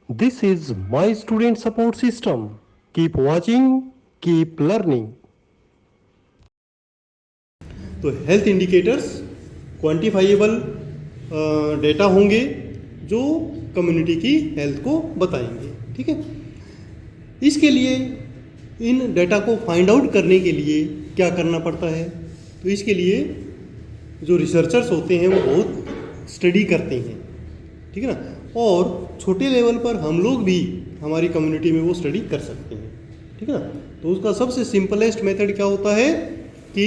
This is my student support system. Keep watching, keep learning. तो health indicators quantifiable data होंगे जो community की health को बताएंगे। ठीक है, इसके लिए इन डेटा को फाइंड आउट करने के लिए क्या करना पड़ता है? तो इसके लिए जो रिसर्चर्स होते हैं वो बहुत स्टडी करते हैं, ठीक है ना, और छोटे लेवल पर हम लोग भी हमारी कम्युनिटी में वो स्टडी कर सकते हैं, ठीक है ना। तो उसका सबसे सिंपलेस्ट मेथड क्या होता है कि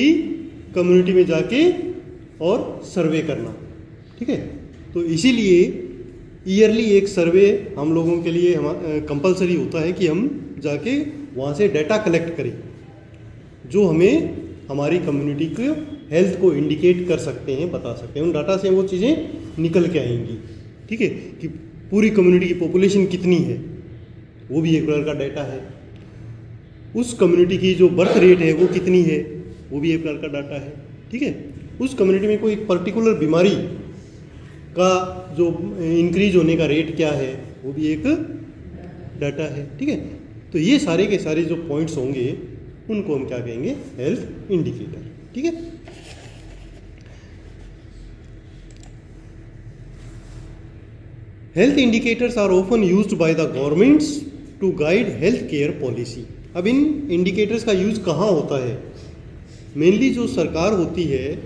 कम्युनिटी में जाके और सर्वे करना, ठीक है। तो इसीलिए ईयरली एक सर्वे हम लोगों के लिए कंपलसरी होता है कि हम जाके वहाँ से डाटा कलेक्ट करें जो हमें हमारी कम्युनिटी के हेल्थ को इंडिकेट कर सकते हैं, बता सकते हैं। उन डाटा से वो चीज़ें निकल के आएंगी, ठीक है, कि पूरी कम्युनिटी की पॉपुलेशन कितनी है, वो भी एक प्रकार का डाटा है। उस कम्युनिटी की जो बर्थ रेट है वो कितनी है, वो भी एक प्रकार का डाटा है, ठीक है। उस कम्युनिटी में कोई पर्टिकुलर बीमारी का जो इंक्रीज होने का रेट क्या है, वो भी एक डाटा है, ठीक है। तो ये सारे के सारे जो पॉइंट्स होंगे उनको हम क्या कहेंगे? हेल्थ इंडिकेटर, ठीक है। Health indicators are often used by the governments to guide health care policy. अब इन इंडिकेटर्स का यूज कहाँ होता है? मेनली जो सरकार होती है,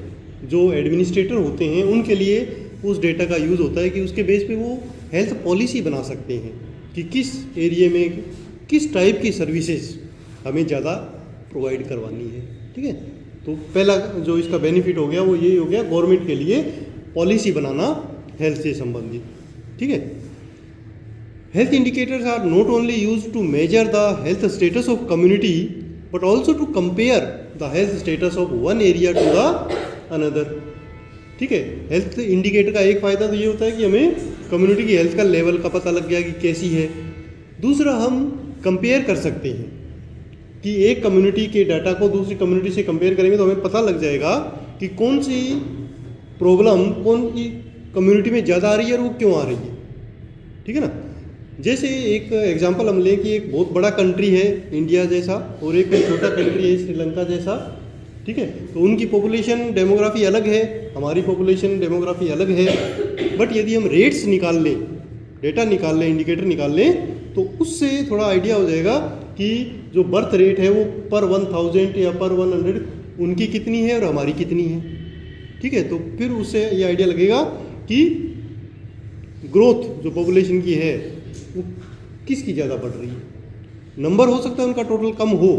जो एडमिनिस्ट्रेटर होते हैं, उनके लिए उस डेटा का यूज़ होता है कि उसके बेस पे वो हेल्थ पॉलिसी बना सकते हैं कि किस एरिया में किस टाइप की सर्विसेज हमें ज़्यादा प्रोवाइड करवानी है, ठीक है। तो पहला जो इसका बेनिफिट हो गया वो यही हो गया, गवर्नमेंट के लिए पॉलिसी बनाना हेल्थ से संबंधित, ठीक है। Health indicators are not only use to measure the health status of community but also to compare the health status of one area to the another, ठीक है। हेल्थ इंडिकेटर का एक फ़ायदा तो ये होता है कि हमें कम्युनिटी की हेल्थ का लेवल का पता लग गया कि कैसी है। दूसरा, हम कंपेयर कर सकते हैं कि एक कम्युनिटी के डाटा को दूसरी कम्युनिटी से कंपेयर करेंगे तो हमें पता लग जाएगा कि कौन सी प्रॉब्लम कौन की कम्युनिटी में ज़्यादा आ रही है और वो क्यों आ रही है, ठीक है ना। जैसे एक एग्जांपल हम लें कि एक बहुत बड़ा कंट्री है इंडिया जैसा और एक छोटा कंट्री है श्रीलंका जैसा, ठीक है। तो उनकी पॉपुलेशन डेमोग्राफी अलग है, हमारी पॉपुलेशन डेमोग्राफी अलग है, बट यदि हम रेट्स निकाल लें, डेटा निकाल लें, इंडिकेटर निकाल लें, तो उससे थोड़ा आइडिया हो जाएगा कि जो बर्थ रेट है वो पर 1000 या पर 100 उनकी कितनी है और हमारी कितनी है, ठीक है। तो फिर उससे ये आइडिया लगेगा कि ग्रोथ जो पॉपुलेशन की है वो किसकी ज़्यादा बढ़ रही है। नंबर हो सकता है उनका टोटल कम हो,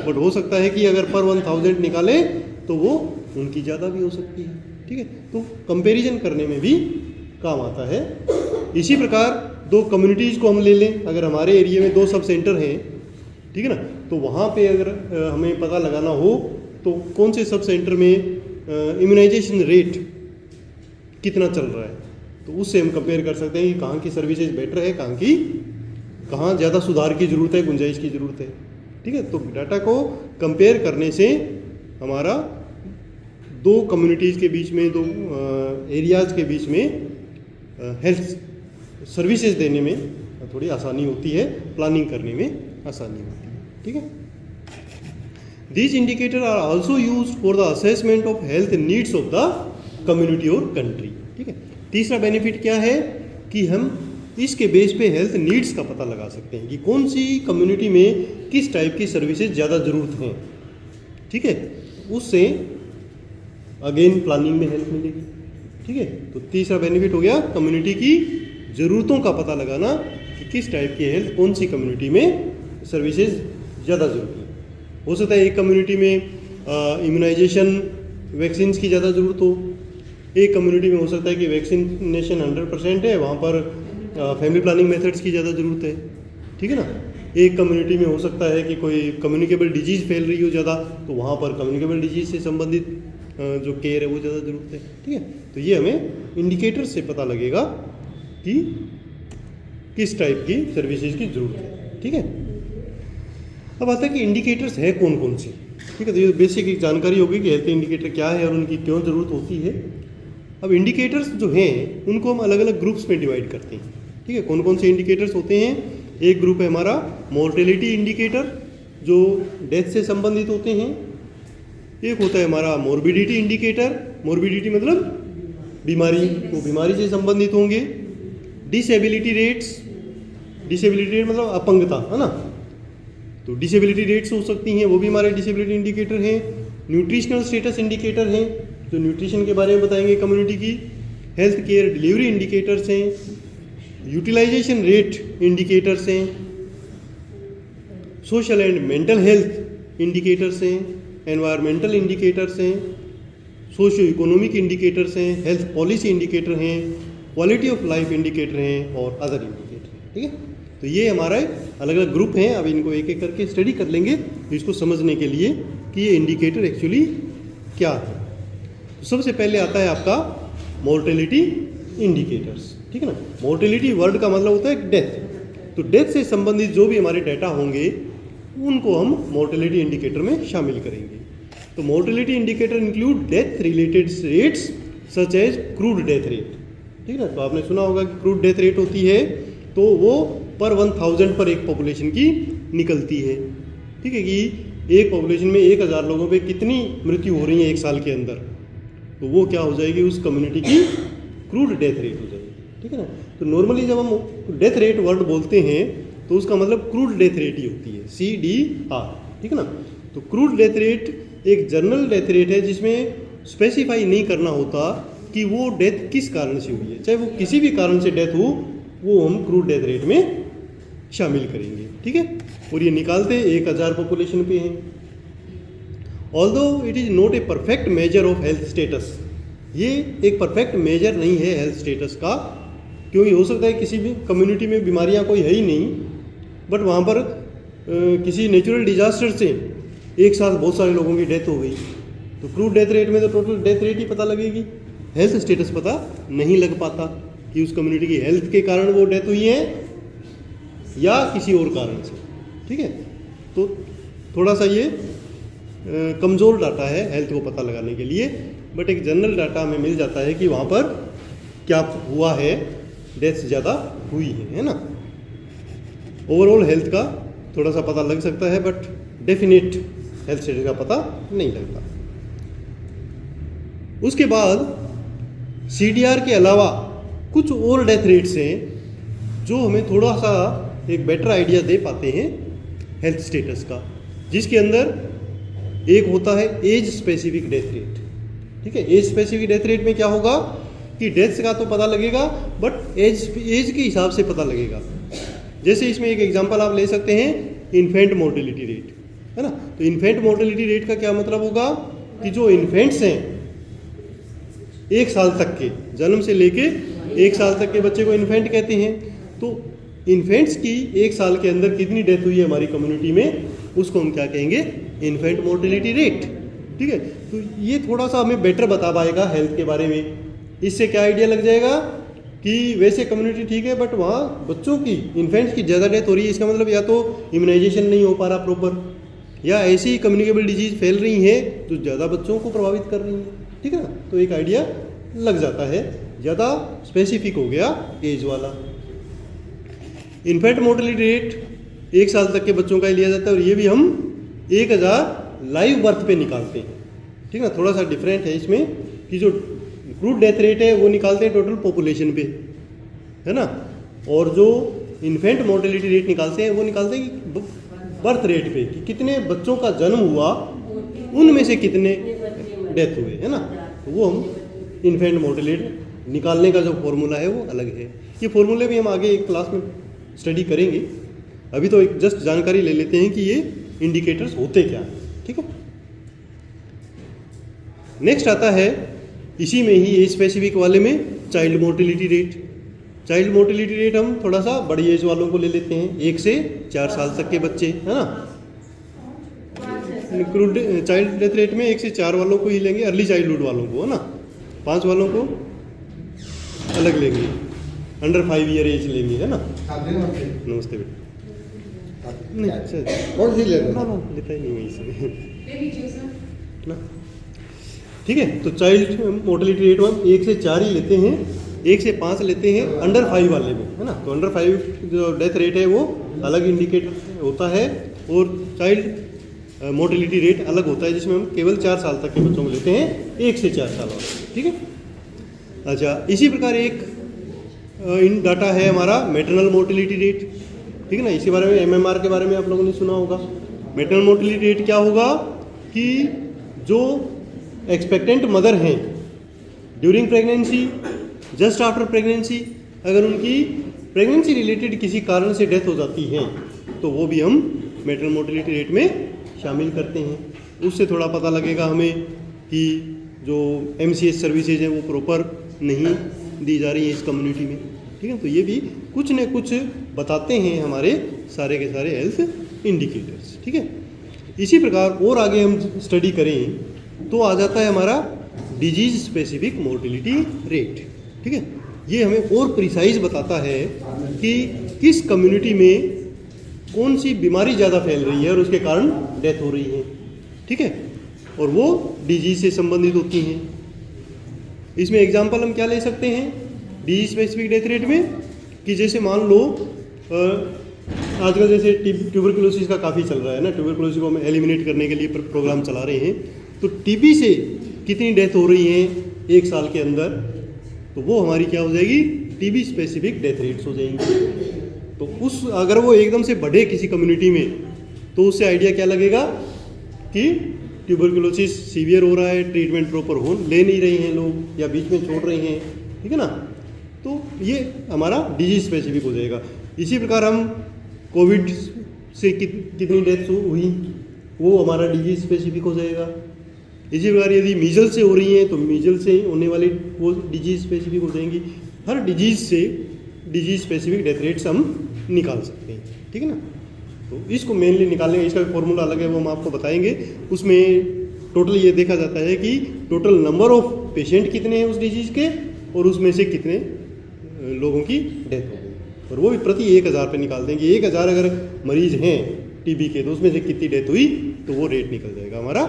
बट हो सकता है कि अगर पर 1000 निकालें तो वो उनकी ज़्यादा भी हो सकती है, ठीक है। तो कंपैरिजन करने में भी काम आता है। इसी प्रकार दो कम्युनिटीज़ को हम ले लें, अगर हमारे एरिया में 2 सब सेंटर हैं, ठीक है ना, तो वहाँ पे अगर हमें पता लगाना हो तो कौन से सब सेंटर में इम्यूनाइजेशन रेट कितना चल रहा है, तो उससे हम कंपेयर कर सकते हैं कि कहाँ की सर्विसेज बेटर है, कहाँ ज़्यादा सुधार की ज़रूरत है, गुंजाइश की ज़रूरत है, ठीक है। तो डाटा को कंपेयर करने से हमारा दो कम्युनिटीज़ के बीच में, दो एरियाज़ के बीच में हेल्थ सर्विसेज देने में थोड़ी आसानी होती है, प्लानिंग करने में आसानी होती है, ठीक है। These indicator are also used for the assessment of health needs of the community और कंट्री, ठीक है। तीसरा बेनिफिट क्या है कि हम इसके बेस पे हेल्थ नीड्स का पता लगा सकते हैं कि कौन सी कम्युनिटी में किस टाइप की सर्विसेज ज़्यादा ज़रूरत हैं, ठीक है। उससे अगेन प्लानिंग में हेल्प मिलेगी, ठीक है। तो तीसरा बेनिफिट हो गया कम्युनिटी की ज़रूरतों का पता लगाना कि किस टाइप की हेल्थ कौन सी कम्युनिटी में सर्विसेज ज़्यादा ज़रूरत है। हो सकता है एक कम्युनिटी में इम्यूनाइजेशन वैक्सीन की ज़्यादा ज़रूरत हो, एक कम्युनिटी में हो सकता है कि वैक्सीनेशन 100% है, वहाँ पर फैमिली प्लानिंग मेथड्स की ज़्यादा ज़रूरत है, ठीक है ना। एक कम्युनिटी में हो सकता है कि कोई कम्युनिकेबल डिजीज़ फैल रही हो ज़्यादा, तो वहाँ पर कम्युनिकेबल डिजीज़ से संबंधित जो केयर है वो ज़्यादा ज़रूरत है, ठीक है। तो ये हमें इंडिकेटर से पता लगेगा कि किस टाइप की सर्विसेज की ज़रूरत है, ठीक है। अब आता है कि इंडिकेटर्स है कौन कौन से, ठीक है। तो ये बेसिक एक जानकारी होगी कि हेल्थ इंडिकेटर क्या है और उनकी क्यों ज़रूरत होती है। अब इंडिकेटर्स जो हैं उनको हम अलग अलग ग्रुप्स में डिवाइड करते हैं, ठीक है, कौन कौन से इंडिकेटर्स होते हैं? एक ग्रुप है हमारा मोर्टेलिटी इंडिकेटर जो डेथ से संबंधित होते हैं। एक होता है हमारा मोर्बिडिटी इंडिकेटर, मोर्बिडिटी मतलब बीमारी, वो बीमारी से संबंधित होंगे। डिसेबिलिटी रेट्स, डिसेबिलिटी रेट मतलब अपंगता, है ना, तो डिसेबिलिटी रेट्स हो सकती हैं, वो भी हमारे डिसेबिलिटी इंडिकेटर हैं। न्यूट्रिशनल स्टेटस इंडिकेटर हैं जो न्यूट्रिशन के बारे में बताएंगे कम्युनिटी की। हेल्थ केयर डिलीवरी इंडिकेटर्स हैं, यूटिलाइजेशन रेट इंडिकेटर्स हैं, social and mental health indicators हैं, एनवायरमेंटल इंडिकेटर्स हैं, सोशियो इकोनॉमिक इंडिकेटर्स हैं, हेल्थ पॉलिसी इंडिकेटर हैं, क्वालिटी ऑफ लाइफ इंडिकेटर हैं और अदर इंडिकेटर हैं। ठीक है, तो ये हमारा अलग अलग ग्रुप हैं। अब इनको एक एक करके स्टडी कर लेंगे इसको समझने के लिए कि ये इंडिकेटर एक्चुअली क्या है। तो सबसे पहले आता है आपका मोर्टेलिटी इंडिकेटर्स। ठीक है ना, मोर्टेलिटी वर्ड का मतलब होता है डेथ। तो डेथ से संबंधित जो भी हमारे डाटा होंगे उनको हम मोर्टेलिटी इंडिकेटर में शामिल करेंगे। तो mortality indicator include death related rates such as crude death rate. ठीक है ना, तो आपने सुना होगा कि क्रूड डेथ रेट होती है तो वो पर 1000 पर एक पॉपुलेशन की निकलती है। ठीक है, कि एक पॉपुलेशन में 1000 लोगों पे कितनी मृत्यु हो रही है एक साल के अंदर, तो वो क्या हो जाएगी, उस कम्युनिटी की क्रूड डेथ रेट हो जाएगी। ठीक है ना, तो नॉर्मली जब हम डेथ रेट वर्ड बोलते हैं तो उसका मतलब क्रूड डेथ रेट ही होती है, CDR। ठीक है ना, तो क्रूड डेथ रेट एक जनरल डेथ रेट है जिसमें स्पेसिफाई नहीं करना होता कि वो डेथ किस कारण से हुई है, चाहे वो किसी भी कारण से डेथ हो वो हम क्रूड डेथ रेट में शामिल करेंगे। ठीक है, और ये निकालते 1000 पॉपुलेशन पे हैं। Although it is not a perfect measure of health status, ये एक परफेक्ट मेजर नहीं है हेल्थ स्टेटस का, क्योंकि हो सकता है किसी भी कम्युनिटी में बीमारियां कोई है ही नहीं, बट वहाँ पर किसी नेचुरल डिजास्टर से एक साथ बहुत सारे लोगों की डेथ हो गई, तो क्रूड डेथ रेट में तो टोटल डेथ रेट ही पता लगेगी, हेल्थ स्टेटस पता नहीं लग पाता कि उस कम्युनिटी की हेल्थ के कारण वो डेथ हुई है या किसी और कारण से। ठीक है, तो थोड़ा सा ये कमज़ोर डाटा है हेल्थ को पता लगाने के लिए, बट एक जनरल डाटा हमें मिल जाता है कि वहाँ पर क्या हुआ है, डेथ ज़्यादा हुई है ना। ओवरऑल हेल्थ का थोड़ा सा पता लग सकता है बट डेफिनेट हेल्थ स्टेटस का पता नहीं लगता। उसके बाद CDR के अलावा कुछ और डेथ रेट्स हैं जो हमें थोड़ा सा एक बेटर आइडिया दे पाते हैं हेल्थ स्टेटस का, जिसके अंदर एक होता है एज स्पेसिफिक डेथ रेट। ठीक है, एज स्पेसिफिक डेथ रेट में क्या होगा कि डेथ का तो पता लगेगा बट एज के हिसाब से पता लगेगा। जैसे इसमें एक एग्जांपल आप ले सकते हैं इन्फेंट मोर्टेलिटी रेट, है ना। तो इन्फेंट मोर्टेलिटी रेट का क्या मतलब होगा कि जो इन्फेंट्स हैं 1 साल तक के, जन्म से लेके 1 साल तक के बच्चे को इन्फेंट कहते हैं। तो इन्फेंट्स की 1 साल के अंदर कितनी डेथ हुई है हमारी कम्युनिटी में, उसको हम क्या कहेंगे, इन्फेंट मोर्टेलिटी रेट। ठीक है, तो ये थोड़ा सा हमें बेटर बता पाएगा हेल्थ के बारे में। इससे क्या आइडिया लग जाएगा कि वैसे कम्युनिटी ठीक है बट वहाँ बच्चों की, इन्फेंट्स की ज़्यादा डेथ हो रही है, इसका मतलब या तो इम्यूनाइजेशन नहीं हो पा रहा प्रॉपर, या ऐसी कम्युनिकेबल डिजीज फैल रही है जो ज़्यादा बच्चों को प्रभावित कर रही है। ठीक है ना, तो एक आइडिया लग जाता है, ज़्यादा स्पेसिफिक हो गया एज वाला। इन्फेंट मोर्टेलिटी रेट 1 साल तक के बच्चों का ही लिया जाता है और ये भी हम 1000 लाइव बर्थ पे निकालते हैं। ठीक है ना, थोड़ा सा डिफरेंट है इसमें कि जो क्रूड डेथ रेट है वो निकालते हैं टोटल पॉपुलेशन पे, है ना, और जो इन्फेंट मोर्टेलिटी रेट निकालते हैं वो निकालते हैं बर्थ रेट पे कि कितने बच्चों का जन्म हुआ उनमें से कितने डेथ हुए, है ना। तो वो हम इन्फेंट मोर्टेलिटी निकालने का जो फॉर्मूला है वो अलग है। ये फॉर्मूले भी हम आगे एक क्लास में स्टडी करेंगे, अभी तो एक जस्ट जानकारी ले लेते हैं कि ये इंडिकेटर्स होते क्या हैं। ठीक है, नेक्स्ट आता है इसी में ही एज स्पेसिफिक वाले में child mortality rate. Child mortality rate हम थोड़ा सा बड़ी एज वालों को ले लेते हैं, 1 से 4 साल तक के बच्चे, है ना। क्रूड चाइल्ड डेथ रेट में 1 से 4 वालों को ही लेंगे, अर्ली चाइल्डहुड वालों को, है ना, 5 वालों को अलग लेंगे, अंडर 5 ईयर एज लेंगे, है ना। नमस्ते बेटा, नहीं अच्छा कौन सी ले ना लेता ही नहीं वहीं से ना। ठीक है, तो चाइल्ड मोर्टेलिटी रेट हम 1 से 4 ही लेते हैं 1 से 5 लेते हैं अंडर 5 वाले में, है ना। तो अंडर 5 जो डेथ रेट है वो अलग इंडिकेटर होता है, और चाइल्ड मोर्टेलिटी रेट अलग होता है, जिसमें हम केवल 4 साल तक के बच्चों को लेते हैं, 1 से 4 साल वाले, ठीक है। अच्छा, इसी प्रकार एक इन डाटा है हमारा मैटरनल मोर्टेलिटी रेट, ठीक है ना। इसी बारे में MMR के बारे में आप लोगों ने सुना होगा। मैटरनल मोर्टेलिटी रेट क्या होगा कि जो एक्सपेक्टेंट मदर हैं during pregnancy, just after pregnancy, अगर उनकी प्रेगनेंसी रिलेटेड किसी कारण से डेथ हो जाती है तो वो भी हम मैटरनल मोर्टेलिटी रेट में शामिल करते हैं। उससे थोड़ा पता लगेगा हमें कि जो MCH सर्विसेज हैं वो प्रॉपर नहीं दी जा रही है इस कम्युनिटी में, ठीक है। तो ये भी कुछ न कुछ बताते हैं हमारे सारे के सारे हेल्थ इंडिकेटर्स, ठीक है। इसी प्रकार और आगे हम स्टडी करें तो आ जाता है हमारा डिजीज स्पेसिफिक मोर्टेलिटी रेट, ठीक है। ये हमें और प्रिसाइज बताता है कि किस कम्युनिटी में कौन सी बीमारी ज़्यादा फैल रही है और उसके कारण डेथ हो रही है, ठीक है, और वो डिजीज से संबंधित होती हैं। इसमें एग्जांपल हम क्या ले सकते हैं डिजीज स्पेसिफिक डेथ रेट में, कि जैसे मान लो आजकल जैसे ट्यूबरकुलोसिस का काफ़ी चल रहा है ना, ट्यूबरकुलोसिस को हम एलिमिनेट करने के लिए प्रोग्राम चला रहे हैं। तो टीबी से कितनी डेथ हो रही है 1 साल के अंदर, तो वो हमारी क्या हो जाएगी, टीबी स्पेसिफिक डेथ रेट्स हो जाएंगी। तो उस अगर वो एकदम से बढ़े किसी कम्युनिटी में तो उससे आइडिया क्या लगेगा कि ट्यूबरकुलोसिस सीवियर हो रहा है, ट्रीटमेंट प्रॉपर ले नहीं रहे हैं लोग, या बीच में छोड़ रहे हैं, ठीक है ना। तो ये हमारा डिजीज स्पेसिफिक हो जाएगा। इसी प्रकार हम कोविड से कितनी डेथ हुई वो हमारा डिजीज स्पेसिफिक हो जाएगा। इसी प्रकार यदि मीजल से हो रही हैं तो मीजल से होने वाली वो डिजीज स्पेसिफिक हो जाएंगी। हर डिजीज से डिजीज स्पेसिफिक डेथ रेट्स हम निकाल सकते हैं, ठीक है ना। तो इसको मेनली निकालने का इसका भी फॉर्मूला अलग है, वो हम आपको बताएंगे। उसमें टोटल ये देखा जाता है कि टोटल नंबर ऑफ पेशेंट कितने हैं उस डिजीज़ के, और उसमें से कितने लोगों की डेथ हो गई, और वो भी प्रति 1000 पे निकाल देंगे। 1000 अगर मरीज हैं टीबी के तो उसमें से कितनी डेथ हुई तो वो रेट निकल जाएगा हमारा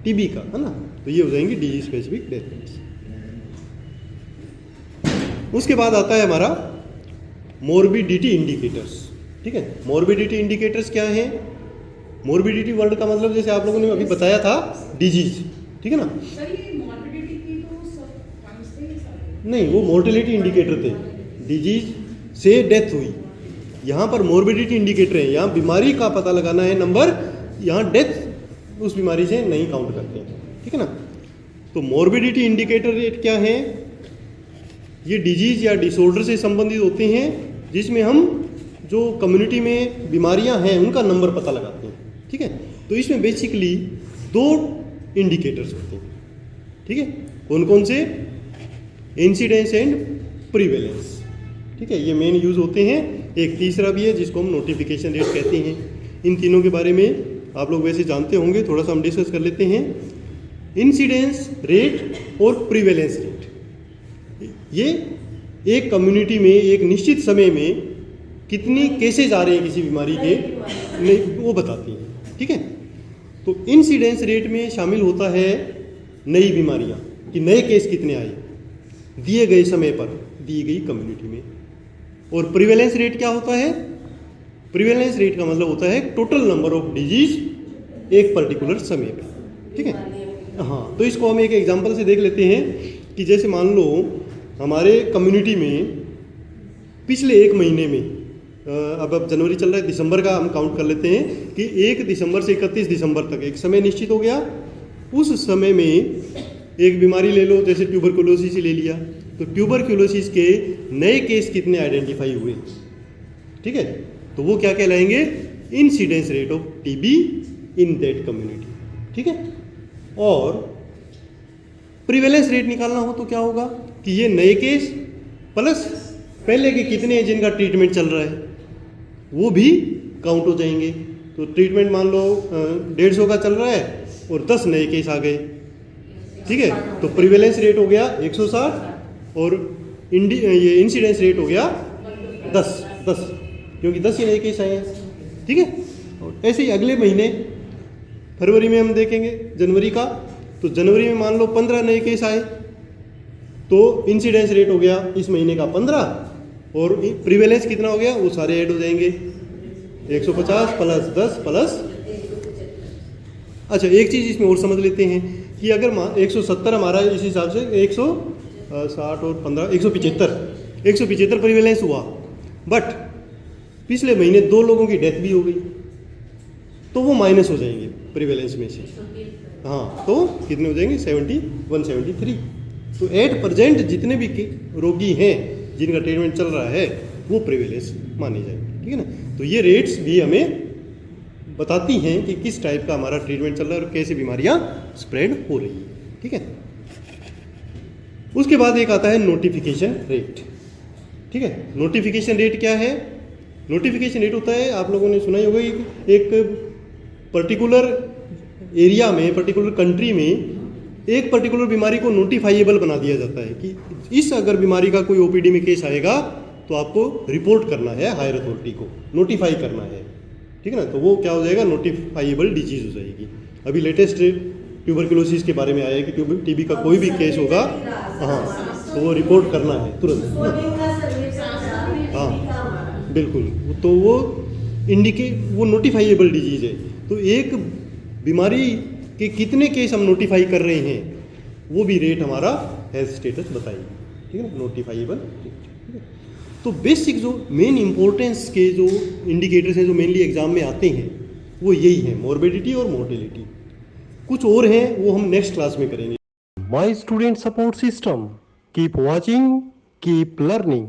टीबी का, है ना। तो ये हो जाएंगी डिजीज स्पेसिफिक डेथ रेट्स। उसके बाद आता है हमारा मोर्बिडिटी इंडिकेटर्स, ठीक है। मोर्बिडिटी इंडिकेटर्स क्या है? मोर्बिडिटी वर्ड का मतलब जैसे आप लोगों ने अभी बताया था डिजीज, ठीक है ना। नहीं, वो मोर्टेलिटी इंडिकेटर थे, डिजीज से डेथ हुई। यहाँ पर मोर्बिडिटी इंडिकेटर है, यहाँ बीमारी का पता लगाना है नंबर, यहाँ डेथ उस बीमारी से नहीं काउंट करते हैं, ठीक है ना। तो मोर्बिडिटी इंडिकेटर रेट क्या है? ये डिजीज या डिसऑर्डर से संबंधित होते हैं जिसमें हम जो कम्युनिटी में बीमारियां हैं उनका नंबर पता लगाते हैं, ठीक है। तो इसमें बेसिकली 2 इंडिकेटर्स होते हैं, ठीक है। कौन कौन से? इंसिडेंस एंड प्रीवेलेंस, ठीक है, ये मेन यूज होते हैं। एक तीसरा भी है जिसको हम नोटिफिकेशन रेट कहते हैं। इन तीनों के बारे में आप लोग वैसे जानते होंगे, थोड़ा सा हम डिस्कस कर लेते हैं। इंसिडेंस रेट और प्रीवेलेंस रेट, ये एक कम्युनिटी में एक निश्चित समय में कितनी केसेज आ रहे हैं किसी बीमारी के वो बताती हैं, ठीक है। तो इंसिडेंस रेट में शामिल होता है नई बीमारियां, कि नए केस कितने आए दिए गए समय पर दी गई कम्युनिटी में। और प्रिवेलेंस रेट क्या होता है? प्रिवेलेंस रेट का मतलब होता है टोटल नंबर ऑफ डिजीज एक पर्टिकुलर समय पर, ठीक है। हाँ, तो इसको हम एक एग्जांपल से देख लेते हैं कि जैसे मान लो हमारे कम्युनिटी में पिछले 1 महीने में, अब जनवरी चल रहा है, दिसंबर का हम काउंट कर लेते हैं कि 1 दिसंबर से 31 दिसंबर तक एक समय निश्चित हो गया। उस समय में एक बीमारी ले लो, जैसे ट्यूबरकुलोसिस ले लिया, तो ट्यूबरकुलोसिस के नए केस कितने आइडेंटिफाई हुए, ठीक है। तो वो क्या कहलाएंगे? Incidence rate of TB in that community, ठीक है। और प्रिवेलेंस रेट निकालना हो तो क्या होगा कि ये नए केस प्लस पहले के कितने हैं जिनका ट्रीटमेंट चल रहा है वो भी काउंट हो जाएंगे। तो ट्रीटमेंट मान लो 150 का चल रहा है और 10 नए केस आ गए, ठीक है। तो प्रिवेलेंस रेट हो गया 160 और ये इंसिडेंस रेट हो गया 10, क्योंकि 10 ही नए केस आए हैं, ठीक है। और ऐसे ही अगले महीने फरवरी में हम देखेंगे जनवरी का, तो जनवरी में मान लो 15 नए केस आए, तो इंसिडेंस रेट हो गया इस महीने का 15 और प्रिवेलेंस कितना हो गया वो सारे ऐड हो जाएंगे 150 प्लस 10 प्लस। अच्छा एक चीज़ इसमें और समझ लेते हैं कि अगर 170 हमारा इस हिसाब से 160 और 15 175 प्रिवेलेंस हुआ, बट पिछले महीने 2 लोगों की डेथ भी हो गई तो वो माइनस हो जाएंगे प्रिवेलेंस में से। हाँ तो कितने हो जाएंगे 173। तो एट प्रेजेंट जितने भी रोगी हैं जिनका ट्रीटमेंट चल रहा है वो प्रिवेलेंस माने जाएंगे, ठीक है ना। तो ये रेट्स भी हमें बताती हैं कि किस टाइप का हमारा ट्रीटमेंट चल रहा है और कैसे बीमारियां स्प्रेड हो रही है, ठीक है। उसके बाद एक आता है नोटिफिकेशन रेट, ठीक है। नोटिफिकेशन रेट क्या है? नोटिफिकेशन रेट होता है, आप लोगों ने सुना ही होगा, एक पर्टिकुलर एरिया में, पर्टिकुलर कंट्री में एक पर्टिकुलर बीमारी को नोटिफाइएबल बना दिया जाता है कि इस अगर बीमारी का कोई ओपीडी में केस आएगा तो आपको रिपोर्ट करना है हायर अथॉरिटी को, नोटिफाई करना है, ठीक है ना। तो वो क्या हो जाएगा, नोटिफाइएबल डिजीज हो जाएगी। अभी लेटेस्ट ट्यूबरक्लोसिस के बारे में आया है कि टीबी का कोई भी केस होगा, हाँ, तो वो रिपोर्ट करना है तुरंत, हाँ बिल्कुल। तो वो वो नोटिफाइएबल डिजीज है। तो एक बीमारी के कितने केस हम नोटिफाई कर रहे हैं वो भी रेट हमारा हेल्थ स्टेटस बताएगी, ठीक है ना, नोटिफाइएबल रेट। तो बेसिक जो मेन इंपॉर्टेंस के जो इंडिकेटर्स हैं जो मेनली एग्जाम में आते हैं वो यही है, मॉर्बिडिटी और मोर्टेलिटी। कुछ और हैं वो हम नेक्स्ट क्लास में करेंगे। My student support system. Keep watching, keep learning.